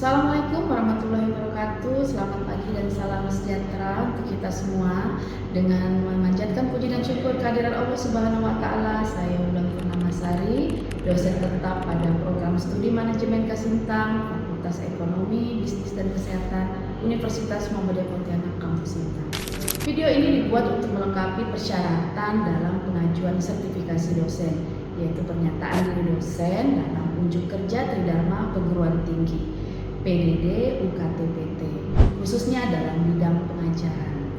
Assalamualaikum warahmatullahi wabarakatuh. Selamat pagi dan salam sejahtera untuk kita semua. Dengan memanjatkan puji dan syukur kehadiran Allah Subhanahu wa taala, saya Wulan Purnamasari, dosen tetap pada program studi manajemen Kasintang, Fakultas Ekonomi, Bisnis dan Kesehatan, Universitas Muhammadiyah Pontianak Kampus Sintang. Video ini dibuat untuk melengkapi persyaratan dalam pengajuan sertifikasi dosen, yaitu pernyataan diri dosen dalam unjuk kerja Tridharma Perguruan Tinggi PDD UKT-PT, khususnya dalam bidang pengajaran.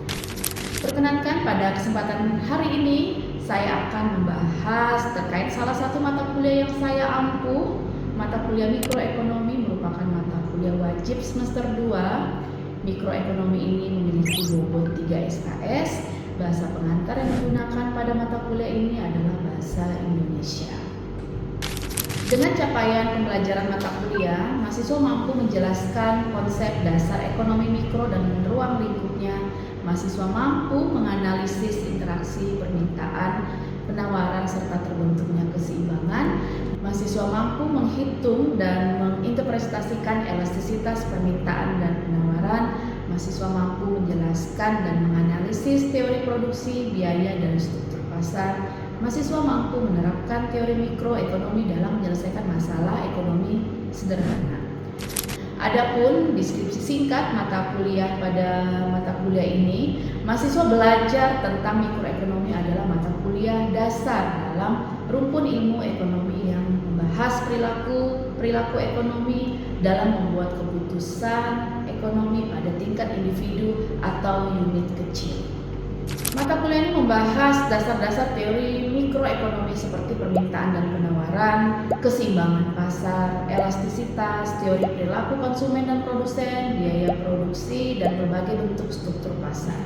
Perkenankan pada kesempatan hari ini saya akan membahas terkait salah satu mata kuliah yang saya ampuh. Mata kuliah mikroekonomi merupakan mata kuliah wajib semester 2. Mikroekonomi ini memiliki bobot 3 SKS. Bahasa pengantar yang digunakan pada mata kuliah ini adalah bahasa Indonesia. Dengan capaian pembelajaran mata kuliah, mahasiswa mampu menjelaskan konsep dasar ekonomi mikro dan ruang lingkupnya. Mahasiswa mampu menganalisis interaksi permintaan, penawaran, serta terbentuknya keseimbangan. Mahasiswa mampu menghitung dan menginterpretasikan elastisitas permintaan dan penawaran. Mahasiswa mampu menjelaskan dan menganalisis teori produksi, biaya, dan struktur pasar. Mahasiswa mampu menerapkan teori mikroekonomi dalam menyelesaikan masalah ekonomi sederhana. Adapun deskripsi singkat mata kuliah pada mata kuliah ini, mahasiswa belajar tentang mikroekonomi adalah mata kuliah dasar dalam rumpun ilmu ekonomi yang membahas perilaku ekonomi dalam membuat keputusan ekonomi pada tingkat individu atau unit kecil. Mata kuliah ini membahas dasar-dasar teori mikroekonomi seperti permintaan dan penawaran, keseimbangan pasar, elastisitas, teori perilaku konsumen dan produsen, biaya produksi, dan berbagai bentuk struktur pasar.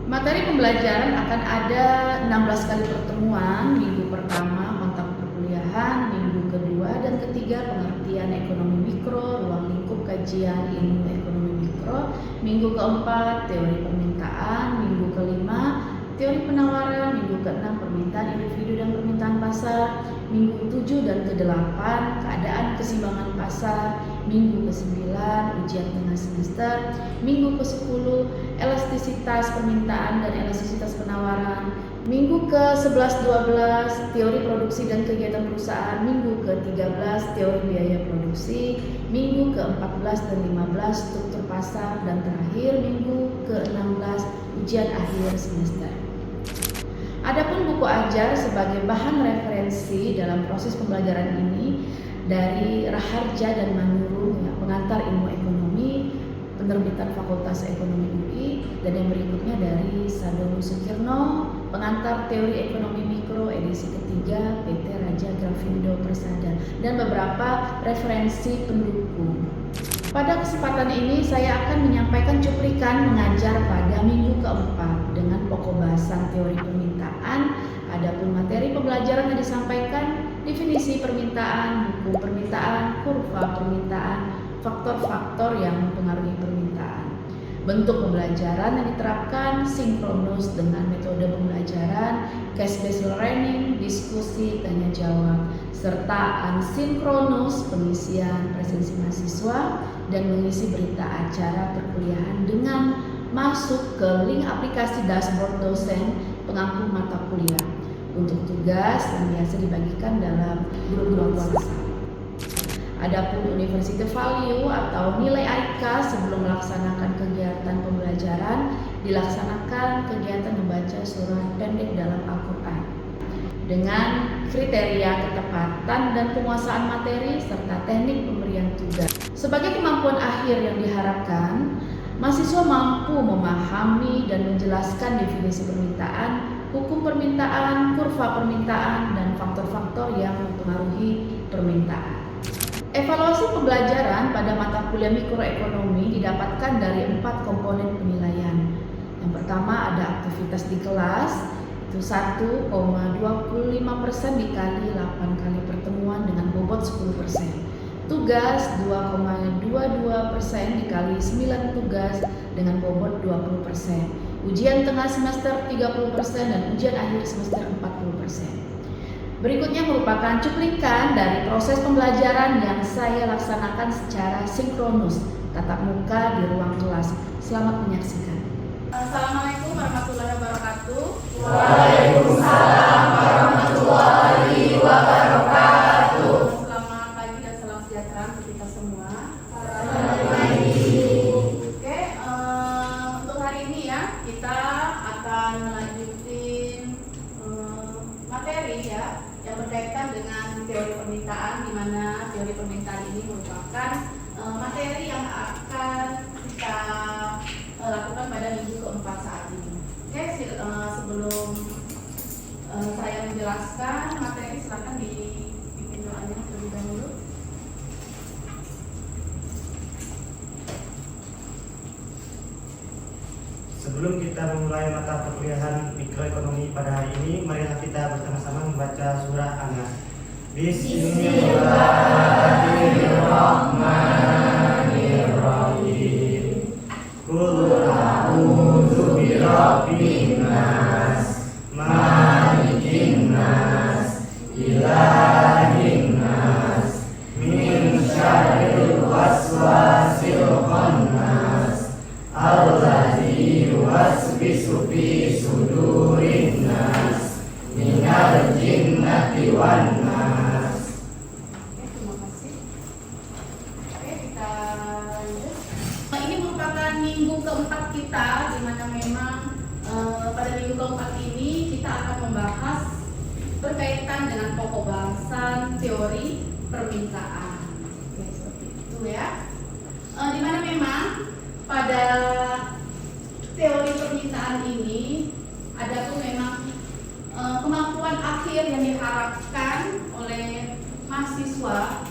Materi pembelajaran akan ada 16 kali pertemuan. Minggu pertama kontak perkuliahan, minggu kedua dan ketiga pengertian ekonomi mikro, ruang lingkup kajian ilmu ekonomi mikro, minggu keempat teori permintaan, minggu kelima teori penawaran, minggu keenam permintaan individu dan permintaan pasar, minggu ke-7 dan ke-8 keadaan keseimbangan pasar, minggu ke-9 ujian tengah semester, minggu ke-10 elastisitas permintaan dan elastisitas penawaran, minggu ke-11-12 teori produksi dan kegiatan perusahaan, minggu ke-13 teori biaya produksi, minggu ke-14 dan 15 struktur pasar, dan terakhir minggu ke-16 ujian akhir semester. Adapun buku ajar sebagai bahan referensi dalam proses pembelajaran ini dari Raharja dan Manurung, pengantar ilmu ekonomi, penerbitan Fakultas Ekonomi UI, dan yang berikutnya dari Sadono Sukirno, pengantar teori ekonomi mikro edisi ketiga PT Raja Grafindo Persada, dan beberapa referensi pendukung. Pada kesempatan ini saya akan menyampaikan cuplikan mengajar pada minggu keempat dengan pokok bahasan teori permintaan. Adapun materi pembelajaran yang disampaikan definisi permintaan, hukum permintaan, kurva permintaan, faktor-faktor yang mempengaruhi permintaan. Bentuk pembelajaran yang diterapkan sinkronus dengan metode pembelajaran, case-based learning, diskusi, tanya jawab, serta asinkronus pengisian presensi mahasiswa dan mengisi berita acara perkuliahan dengan masuk ke link aplikasi dashboard dosen pengampu mata kuliah untuk tugas yang biasa dibagikan dalam grup-grup WhatsApp. Adapun University Value atau nilai IK sebelum melaksanakan kegiatan pembelajaran, dilaksanakan kegiatan membaca surat pendek dalam Al-Quran dengan kriteria ketepatan dan penguasaan materi serta teknik pemberian tugas. Sebagai kemampuan akhir yang diharapkan, mahasiswa mampu memahami dan menjelaskan definisi permintaan, hukum permintaan, kurva permintaan, dan faktor-faktor yang mempengaruhi permintaan. Evaluasi pembelajaran pada mata kuliah mikroekonomi didapatkan dari 4 komponen penilaian. Yang pertama ada aktivitas di kelas, itu 1,25% dikali 8 kali pertemuan dengan bobot 10%. Tugas 2,22% dikali 9 tugas dengan bobot 20%. Ujian tengah semester 30% dan ujian akhir semester 40%. Berikutnya merupakan cuplikan dari proses pembelajaran yang saya laksanakan secara sinkronus tatap muka di ruang kelas. Selamat menyaksikan. Assalamualaikum warahmatullahi wabarakatuh. Waalaikumsalam warahmatullahi wabarakatuh. Selamat pagi dan salam sejahtera untuk kita semua. Selamat pagi. Oke, untuk hari ini ya kita akan melanjutin materi ya yang berkaitan dengan teori permintaan, di mana teori permintaan ini merupakan materi yang akan kita lakukan pada minggu keempat saat ini. Oke, sebelum saya menjelaskan materi, silakan dibikin doanya terlebih dahulu. Sebelum kita memulai mata perkuliahan mikroekonomi pada hari ini, marilah kita bersama-sama membaca surah An-Nas. Bismillahirrahmanirrahim. Qul a'udzu birabbin nas, malikin nas, ilahin nas, min syarril waswasil khannas, alladzi yuwaswisu fi sudurin nas, minal jinnati wan nas. Oke, terima kasih. Oke, kita lanjut. Ini merupakan minggu keempat kita, di mana memang pada minggu keempat ini kita akan membahas berkaitan dengan pokok bahasan teori permintaan. Oke, seperti itu ya. Di mana memang pada teori permintaan ini ada tuh memang kemampuan akhir yang diharapkan oleh mahasiswa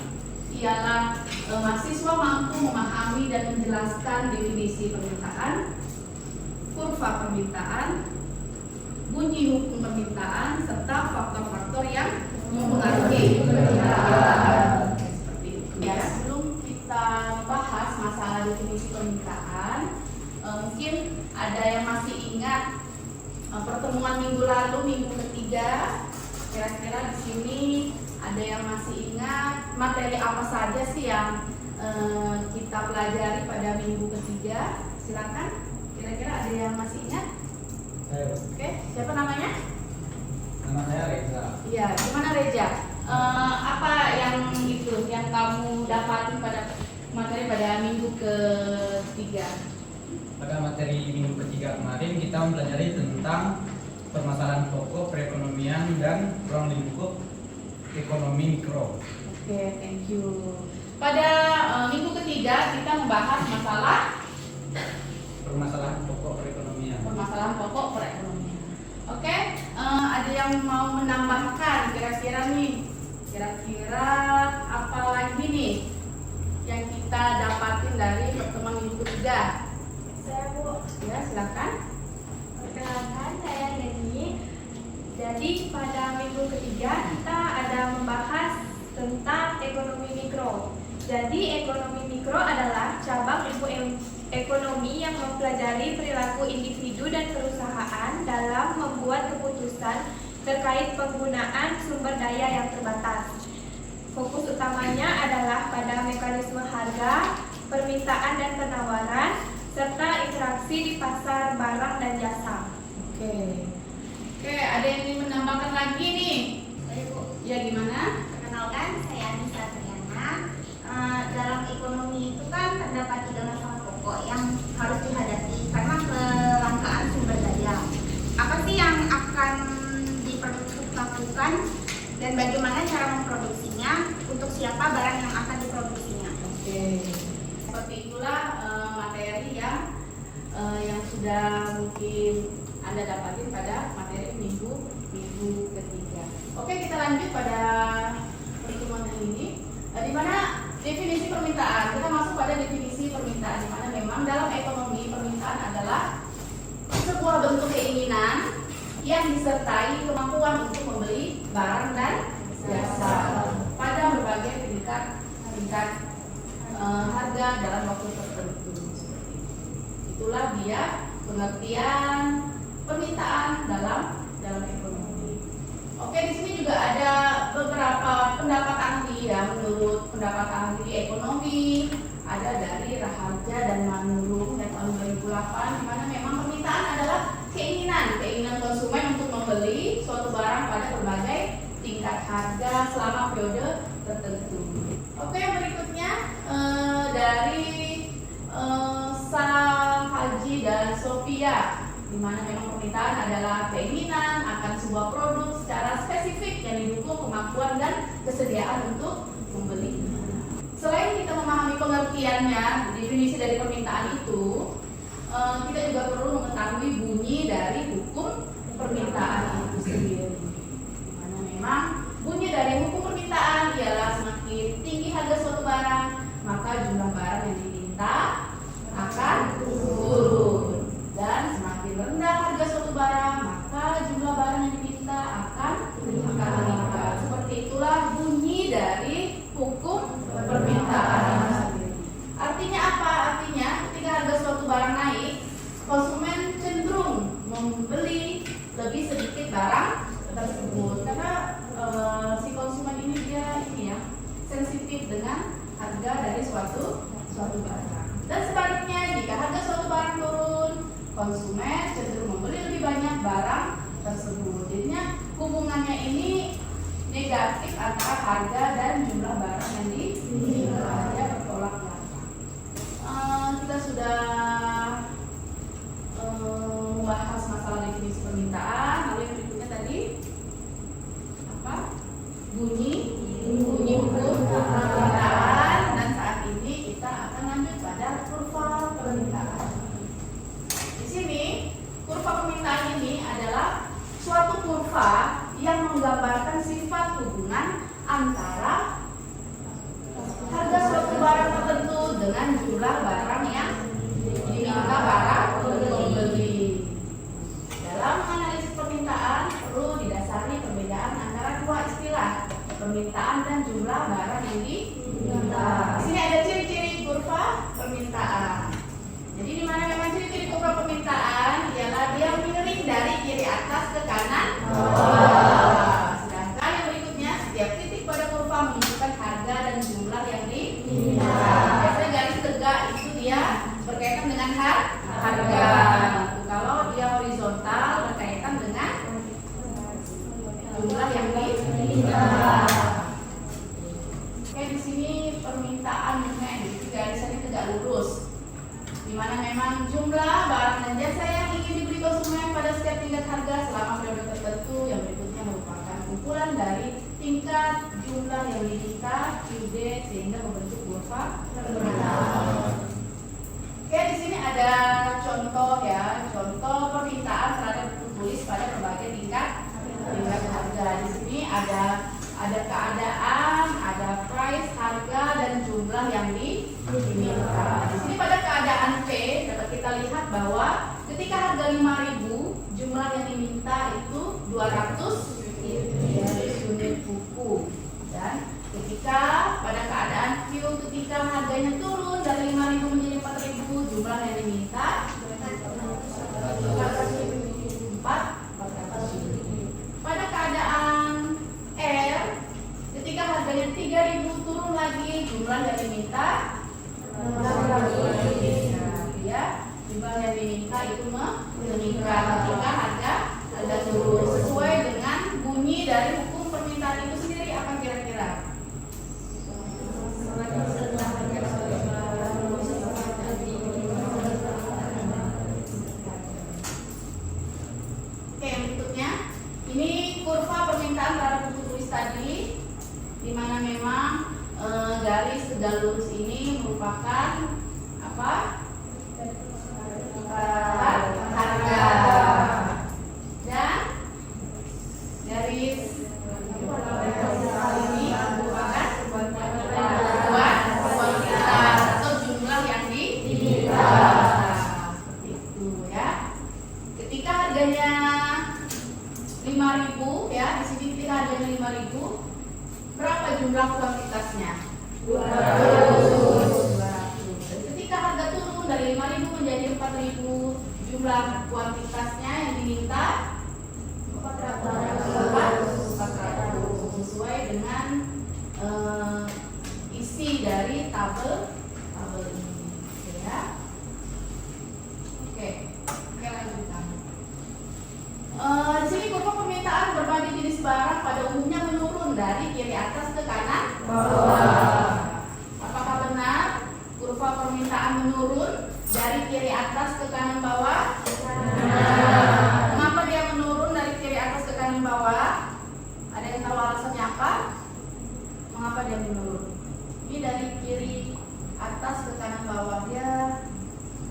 ialah mahasiswa mampu memahami dan menjelaskan definisi permintaan, kurva permintaan, bunyi hukum permintaan, serta faktor-faktor yang mempengaruhi permintaan. Seperti itu ya. Sebelum kita membahas masalah definisi permintaan, mungkin ada yang masih ingat pertemuan minggu lalu, minggu ketiga. Kira-kira di sini ada yang masih ingat materi apa saja sih yang kita pelajari pada minggu ketiga? Silakan. Kira-kira ada yang masih ingat? Ayo. Oke, siapa namanya? Nama saya Reza. Iya, gimana Reja? Apa yang kamu dapatin pada materi pada minggu ketiga? Pada materi minggu ketiga kemarin kita mempelajari tentang permasalahan pokok perekonomian dan ruang lingkup ekonomi mikro. Oke, thank you. Pada minggu ketiga kita membahas masalah Permasalahan pokok perekonomian. permasalahan pokok perekonomian. Oke, ada yang mau menambahkan kira-kira nih? Kira-kira apa lagi nih yang kita dapatin dari pertemuan minggu ketiga? Saya Bu, Ya, silakan. perkenalkan saya Neni. Jadi pada minggu ketiga kita ada membahas tentang ekonomi mikro. Jadi ekonomi mikro adalah cabang ilmu ekonomi yang mempelajari perilaku individu dan perusahaan dalam membuat keputusan terkait penggunaan sumber daya yang terbatas. Fokus utamanya adalah pada mekanisme harga, permintaan dan penawaran, serta interaksi di pasar barang dan jasa. Oke. Oke, ada yang ingin menambahkan lagi nih? Baik Bu, Ya, gimana? perkenalkan saya Anissa Triana. Dalam ekonomi itu kan terdapat 3 masalah pokok yang harus dihadapi karena kelangkaan sumber daya. Apa sih yang akan dilakukan dan bagaimana cara memproduksinya, untuk siapa barang yang akan diproduksinya? Oke. Seperti itulah materi yang sudah mungkin Anda dapatin pada materi minggu ketiga. Oke, kita lanjut pada pertemuan ini. Di mana definisi permintaan? Kita masuk pada definisi permintaan, di mana memang dalam ekonomi permintaan adalah sebuah bentuk keinginan yang disertai kemampuan untuk membeli barang dan jasa pada berbagai tingkat harga dalam waktu tertentu. Itulah dia pengertian permintaan dalam ekonomi. Oke, di sini juga ada beberapa pendapat ahli ya. Menurut pendapat ahli ekonomi ada dari Raharja dan Manurung dari tahun 2008, di mana memang permintaan adalah keinginan konsumen untuk membeli suatu barang pada berbagai tingkat harga selama periode tertentu. Oke, yang berikutnya dari Haji dan Sofia, di mana memang permintaan adalah keinginan akan sebuah produk secara spesifik yang didukung kemampuan dan kesediaan untuk membeli. Selain kita memahami pengertiannya, definisi dari permintaan itu, kita juga perlu mengetahui bunyi dari hukum permintaan itu sendiri. Di mana memang bunyi dari hukum permintaan ialah semakin tinggi harga suatu barang, maka jumlah barang yang diminta akan turun, dan semakin rendah harga suatu barang, maka jumlah barang yang diminta akan meningkat. Seperti itulah bunyi dari hukum permintaan. Artinya apa? Artinya ketika harga suatu barang naik, konsumen cenderung membeli lebih sedikit barang tersebut, karena si konsumen ini dia sensitif dengan harga dari suatu barang. Dan sebaliknya, jika harga suatu barang turun, konsumen cenderung membeli lebih banyak barang tersebut. Jadinya hubungannya ini negatif antara harga dan jumlah barang yang diminta, ya, bertolak belakang. Kita sudah membahas masalah definisi permintaan. Lalu yang berikutnya tadi apa? Bunyi hukum permintaan. Dan saat ini kita akan lanjut pada kurva permintaan. Di sini kurva permintaan ini adalah suatu kurva yang menggambarkan sifat hubungan antara harga suatu barang tertentu dengan jumlah barang yang diminta para pembeli. Dalam menganalisis permintaan perlu didasari perbedaan antara dua istilah, permintaan dan jumlah barang yang diminta. Di sini ada ciri-ciri kurva permintaan. Jadi di mana memang ciri-ciri kurva permintaan ialah dia miring dari kiri atas ke kanan bawah. Sedangkan yang berikutnya, setiap titik pada kurva menunjukkan harga dan jumlah yang diminta. Biasanya garis tegak itu dia berkaitan dengan harga. Kalau dia horizontal berkaitan dengan jumlah yang diminta. Oke, di sini permintaan garisnya tegak lurus, di mana memang jumlah barang dan jasa yang ingin dibeli konsumen pada setiap tingkat harga selama periode tertentu. Yang berikutnya merupakan kumpulan dari tingkat jumlah yang diminta QD sehingga membentuk kurva permintaan. Oke, di sini ada contoh ya, contoh permintaan terhadap tertulis pada berbagai tingkat harga. Di sini ada keadaan, ada price, harga, dan jumlah yang diminta. Di sini pada keadaan P dapat kita lihat bahwa ketika harga 5.000, jumlah yang diminta itu 200 unit buku. Dan ketika pada keadaan Q, ketika harganya turun dari 5.000 menjadi 4.000, jumlah yang diminta 400 unit. Pada keadaan R, ketika harganya 3.000 turun lagi, jumlah yang diminta 600. Ya, jumlah yang diminta itu meningkat ketika harga turun. Sesuai dengan bunyi dari hukum permintaan itu sendiri, apa kira-kira? Oke, yang berikutnya ini kurva permintaan terhadap buku tulis tadi, di mana memang garis tegak lurus ini merupakan apa? Harga. Dan garis ini merupakan kuantitas atau jumlah yang diminta. Seperti itu ya. Ketika harganya 5.000 ya, di sini ketika harganya 5.000, berapa jumlah kuantitasnya? 200. Dan ketika harga turun dari 5.000 menjadi 4.000, jumlah kuantitasnya yang diminta 400. sesuai dengan isi dari tabel ini, gitu ya. Oke, lanjutkan. Di sini kurva permintaan berbagai jenis barang pada umumnya menurun dari kiri atas ke kanan bawah. Apakah benar kurva permintaan menurun dari kiri atas ke kanan bawah? Mengapa dia menurun dari kiri atas ke kanan bawah? Ada yang tahu alasannya apa? Mengapa dia menurun? Ini dari kiri atas ke kanan bawah, dia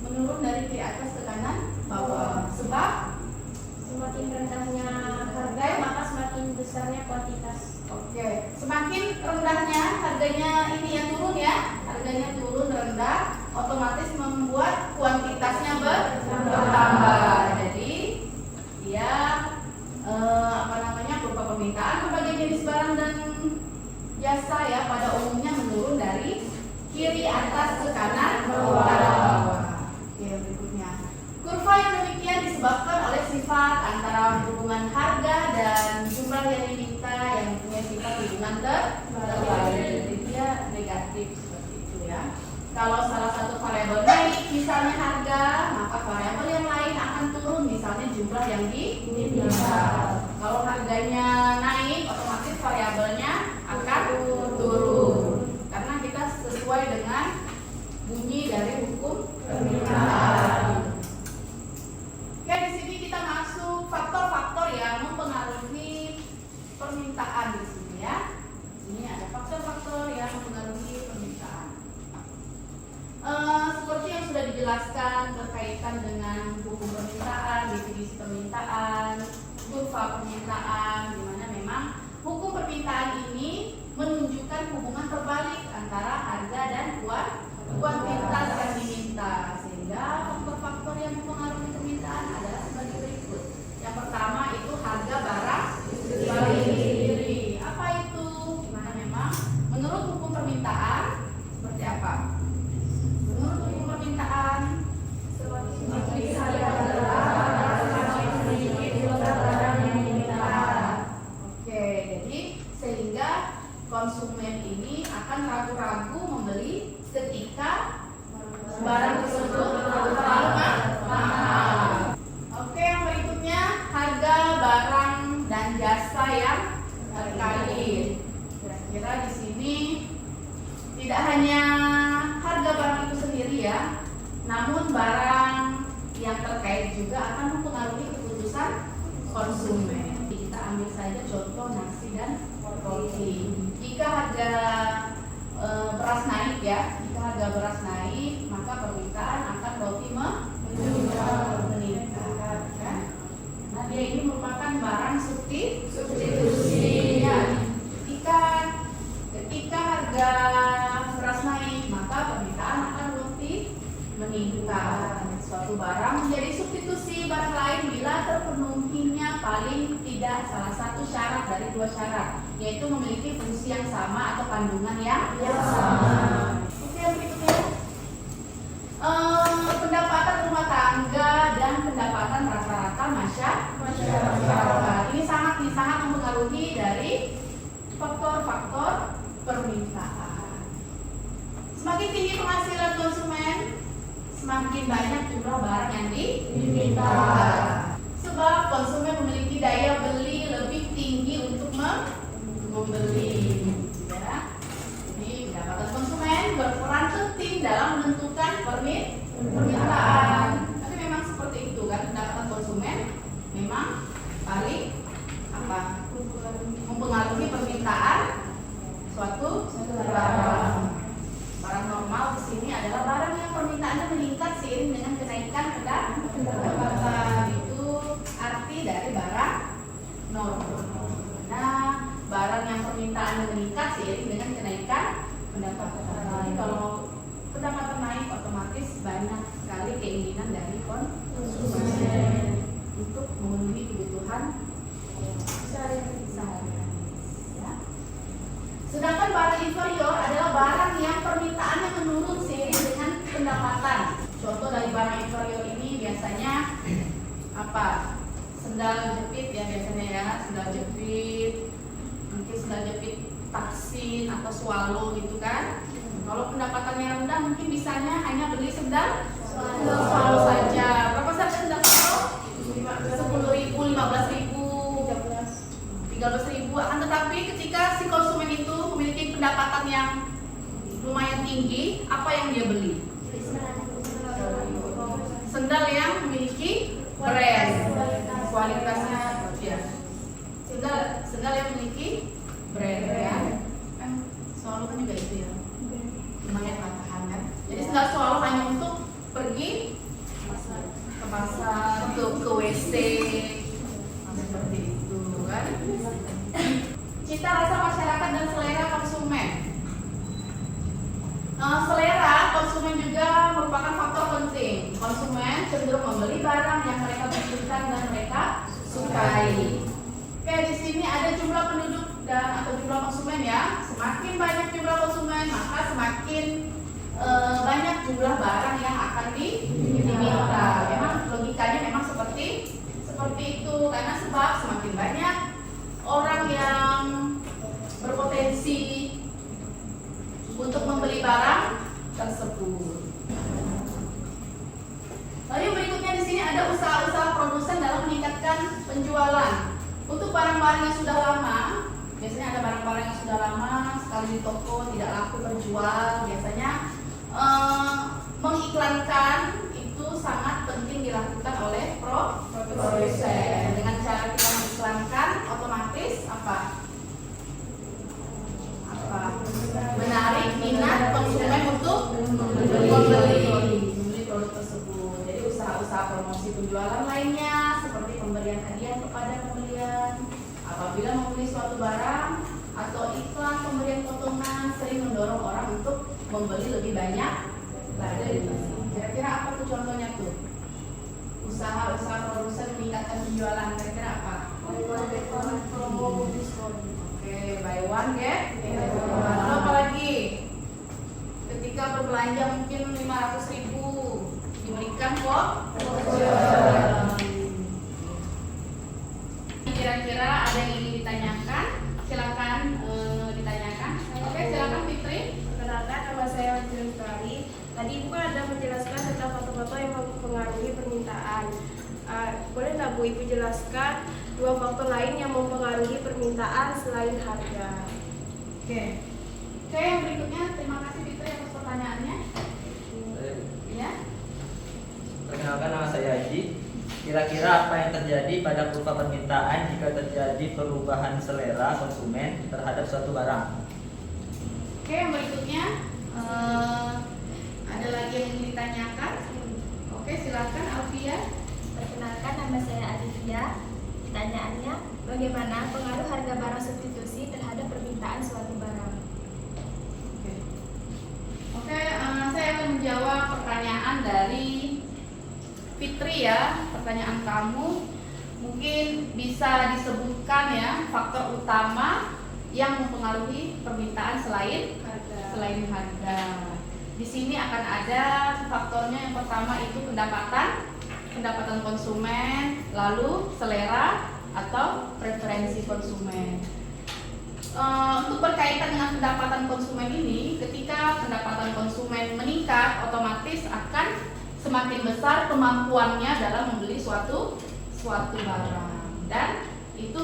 menurun dari kiri atas ke kanan bawah. Sebab Semakin rendahnya harga, maka semakin besarnya kuantitas. Oke, semakin rendahnya harganya ini yang turun ya, harganya turun rendah, otomatis membuat kuantitasnya bertambah. Jadi dia berupa permintaan berbagai jenis barang dan jasa ya pada umumnya menurun dari kiri atas ke kanan bawah. Oke, berikutnya. Kurva yang demikian disebabkan oleh sifat antara hubungan harga dan jumlah yang diminta yang punya sifat hubungan terbalik. Jadi dia negatif seperti itu ya. Kalau salah satu variabel naik, misalnya harga, maka variabel yang lain akan turun, misalnya jumlah yang diminta. Kalau harganya naik, otomatis variabelnya akan turun. Karena kita sesuai dengan bunyi dari hukum permintaan. Oke, di sini kita masuk faktor-faktor yang mempengaruhi permintaan di sini ya. Ini ada faktor-faktor yang mempengaruhi permintaan. Seperti yang sudah dijelaskan berkaitan dengan hukum permintaan, definisi permintaan, kurva permintaan, di mana memang hukum permintaan ini menunjukkan hubungan terbalik antara harga dan kuantitas yang diminta, sehingga faktor-faktor yang mempengaruhi permintaan adalah sebagai berikut. Yang pertama itu harga barang sendiri. Apa itu? Dimana memang menurut hukum permintaan seperti apa? Menurut hukum permintaan seperti harga barang yang diminta. Oke, jadi sehingga konsumen ini akan ragu-ragu membeli ketika barang tersebut terlalu mahal. Oke, yang berikutnya harga barang dan jasa yang terkait. Kira-kira di sini tidak hanya harga barang itu sendiri ya, namun barang yang terkait juga akan mempengaruhi keputusan konsumen. Kita ambil saja contoh nasi dan roti. Jika harga beras naik ya, jika harga beras naik, maka permintaan akan roti meningkat kan? Nah, dia ini merupakan barang substitusi ya. Ketika harga beras naik, maka permintaan akan roti meningkat. Suatu barang menjadi substitusi barang lain bila terpenuhinya paling tidak salah satu syarat dari dua syarat, yaitu memiliki fungsi yang sama atau kandungan yang sama. Oke, yang berikutnya pendapatan rumah tangga dan pendapatan rata-rata masyarakat. Ini sangat mempengaruhi dari faktor-faktor permintaan. Semakin tinggi penghasilan konsumen, semakin banyak jumlah barang yang diminta. Sebab konsumen memiliki daya beli lebih tinggi untuk membeli. Ya. Jadi pendapatan konsumen berperan penting dalam menentukan permintaan. Tapi memang seperti itu kan, pendapatan konsumen memang paling mempengaruhi permintaan suatu barang. Barang normal di sini adalah barang yang permintaannya meningkat seiring dengan kenaikan pendapatan. Itu arti dari barang normal. Nah, barang yang permintaannya meningkat seiring dengan kenaikan pendapatan. Kalau pendapatan naik, otomatis banyak sekali keinginan dari konsumen untuk memenuhi kebutuhan sehari-hari. Ya. Sedangkan barang inferior adalah barang yang permintaannya menurun seiring dengan pendapatan. Contoh dari barang inferior ini biasanya apa? Sendal jepit ya biasanya ya, sendal jepit, mungkin sendal jepit Taksin atau Swallow gitu kan. Kalau pendapatannya rendah mungkin bisanya hanya beli sendal Swallow saja. Berapa saja sendal Swallow? 10.000, 15.000, 13.000. Akan tetapi ketika si konsumen itu memiliki pendapatan yang lumayan tinggi, apa yang dia beli? Sendal yang memiliki brand, kualitasnya ya. Sendal yang memiliki brand ya. Kan Swallow kan juga itu ya. Lumayan tahan kan. Jadi sendal Swallow hanya untuk pergi ke pasar, ke WC, seperti itu kan. Cita rasa masyarakat dan selera konsumen. Selera konsumen juga merupakan faktor penting. Konsumen cenderung membeli barang yang mereka butuhkan dan mereka sukai. Oke, di sini ada jumlah penduduk dan atau jumlah konsumen ya. Semakin banyak jumlah konsumen, maka semakin banyak jumlah barang yang akan diminta. Memang logikanya memang seperti itu, karena sebab semakin banyak orang yang berpotensi untuk membeli barang tersebut. Lalu berikutnya di sini ada usaha-usaha produsen dalam meningkatkan penjualan. Untuk barang-barang yang sudah lama, biasanya ada barang-barang yang sudah lama sekali di toko tidak laku terjual, biasanya mengiklankan itu sangat penting dilakukan oleh produsen. Dengan cara kita mengiklankan, otomatis apa? Menarik minat konsumen untuk membeli produk tersebut. Jadi usaha-usaha promosi penjualan lainnya seperti pemberian hadiah kepada pembelian apabila membeli suatu barang atau iklan pemberian potongan sering mendorong orang untuk membeli lebih banyak lagi. Kira-kira apa tuh contohnya tuh? Usaha-usaha produsen meningkatkan penjualan, kira-kira apa? promo diskon. Oke, buy one get lalu apa lagi? Ketika berbelanja mungkin 500.000 diberikan kok. Kira-kira ada yang ingin ditanyakan? Silakan ditanyakan. Oke, silakan Fitri. Perkenalkan, nama saya Wajib Kali. Tadi Ibu kan ada menjelaskan tentang faktor-faktor yang mempengaruhi permintaan. Boleh nggak Bu Ibu jelaskan dua faktor lain yang mempengaruhi permintaan selain harga? Oke, yang berikutnya. Terima kasih Fitri atas pertanyaannya. Ya. Perkenalkan, nama saya Haji. Kira-kira apa yang terjadi pada kurva permintaan jika terjadi perubahan selera konsumen terhadap suatu barang? Oke, yang berikutnya ada lagi yang ingin ditanyakan? Oke, silakan Alfia. Perkenalkan, nama saya Aditya. Pertanyaannya, bagaimana pengaruh harga barang substitusi terhadap permintaan suatu barang? Oke, saya akan menjawab pertanyaan dari Fitri ya. Pertanyaan kamu mungkin bisa disebutkan ya faktor utama yang mempengaruhi permintaan selain harga. Di sini akan ada faktornya. Yang pertama itu pendapatan konsumen, lalu selera atau preferensi konsumen. Untuk berkaitan dengan pendapatan konsumen ini, ketika pendapatan konsumen meningkat, otomatis akan semakin besar kemampuannya dalam membeli suatu barang, dan itu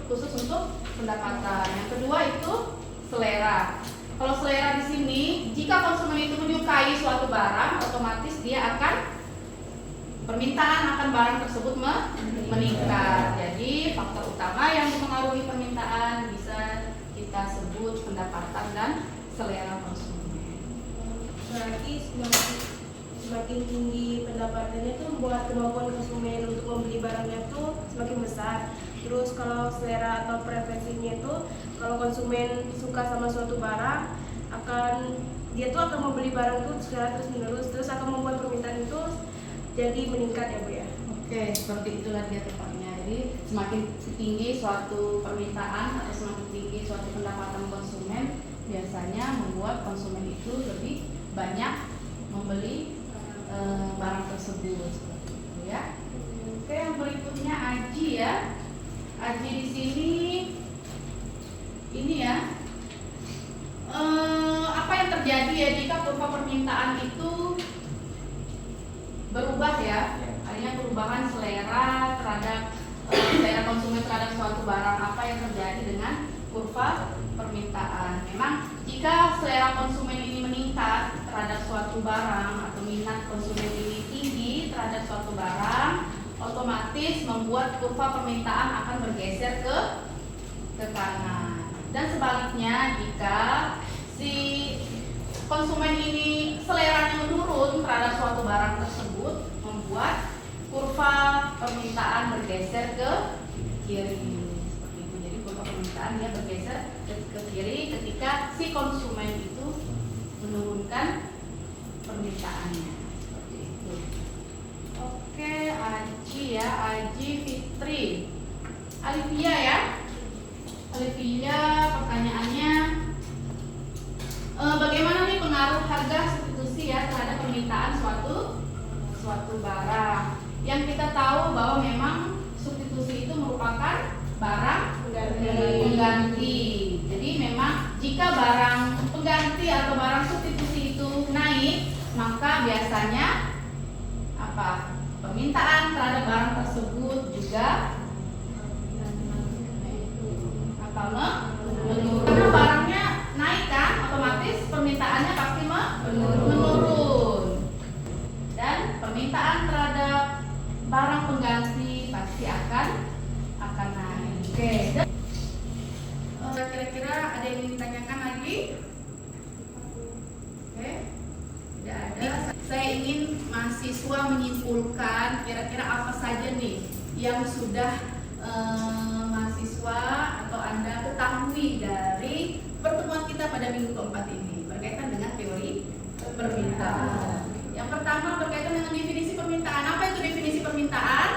khusus untuk pendapatan. Yang kedua itu selera. Kalau selera di sini, jika konsumen itu menyukai suatu barang, otomatis dia akan permintaan akan barang tersebut meningkat. Jadi faktor utama yang mempengaruhi permintaan bisa kita sebut pendapatan dan selera konsumen. Berarti semakin tinggi pendapatannya itu membuat kemampuan konsumen untuk membeli barangnya tuh semakin besar. Terus kalau selera atau preferensinya itu, kalau konsumen suka sama suatu barang, dia tuh akan membeli barang itu secara terus menerus, terus akan membuat permintaan itu jadi meningkat ya Bu ya. Oke, seperti itulah dia tepatnya. Jadi semakin tinggi suatu permintaan atau semakin tinggi suatu pendapatan konsumen, biasanya membuat konsumen itu lebih banyak membeli barang tersebut, seperti itu ya. Oke, yang berikutnya Aji ya. Aji di sini ini ya, apa yang terjadi ya jika kurva permintaan itu berubah ya, artinya perubahan selera terhadap selera konsumen terhadap suatu barang. Apa yang terjadi dengan kurva permintaan? Memang jika selera konsumen ini meningkat terhadap suatu barang atau minat konsumen ini tinggi terhadap suatu barang, otomatis membuat kurva permintaan akan bergeser ke kanan. Dan sebaliknya, jika si konsumen ini seleranya menurun terhadap suatu barang tersebut, membuat kurva permintaan bergeser ke kiri. Seperti itu. Jadi kurva permintaan dia bergeser ke kiri ketika si konsumen itu menurunkan permintaannya. Seperti itu. Oke, Aji ya, Aji Fitri, Alivia ya. Alivia, pertanyaannya, bagaimana nih pengaruh harga substitusi ya terhadap permintaan suatu barang? Yang kita tahu bahwa memang substitusi itu merupakan barang pengganti. Jadi memang jika barang pengganti atau barang substitusi itu naik, maka biasanya apa? Permintaan terhadap barang tersebut juga menurun. Karena barangnya naik kan, otomatis permintaannya pasti menurun. Dan permintaan terhadap barang pengganti pasti akan naik. Oke. Kira-kira ada yang ingin ditanyakan lagi? Oke. Tidak ada. Saya ingin mahasiswa menyimpulkan kira-kira apa saja nih yang sudah mahasiswa atau Anda ketahui dari pertemuan kita pada minggu keempat ini berkaitan dengan teori permintaan. Yang pertama berkaitan dengan definisi permintaan. Apa itu definisi permintaan?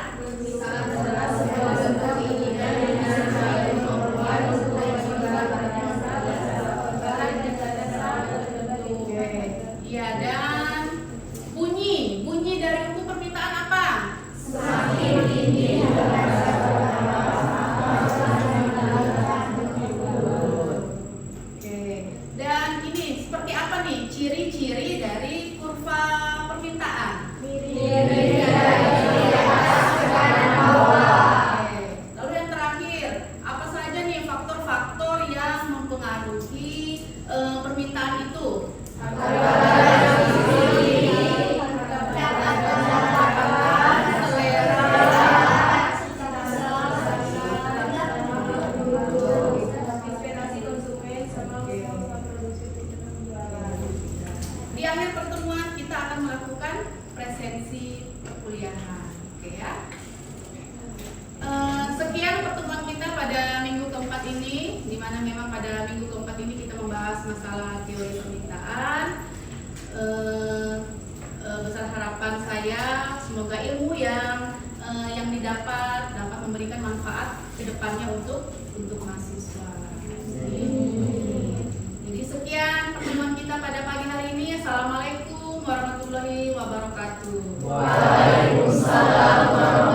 Ya, dan bunyi dari buku permintaan apa? Semakin tinggi. Dan ini seperti apa nih ciri-ciri dari kurva permintaan? Lalu yang terakhir, apa saja nih faktor-faktor yang mempengaruhi permintaan itu? Di akhir pertemuan kita akan melakukan presensi perkuliahan, oke ya. Sekian pertemuan kita pada minggu keempat ini, di mana memang pada minggu keempat ini kita membahas masalah teori permintaan. Besar harapan saya semoga ilmu yang didapat dapat memberikan manfaat ke depannya untuk mahasiswa. Jadi sekian pertemuan kita pada pagi hari ini. Assalamualaikum warahmatullahi wabarakatuh. Waalaikumsalam warahmatullahi wabarakatuh.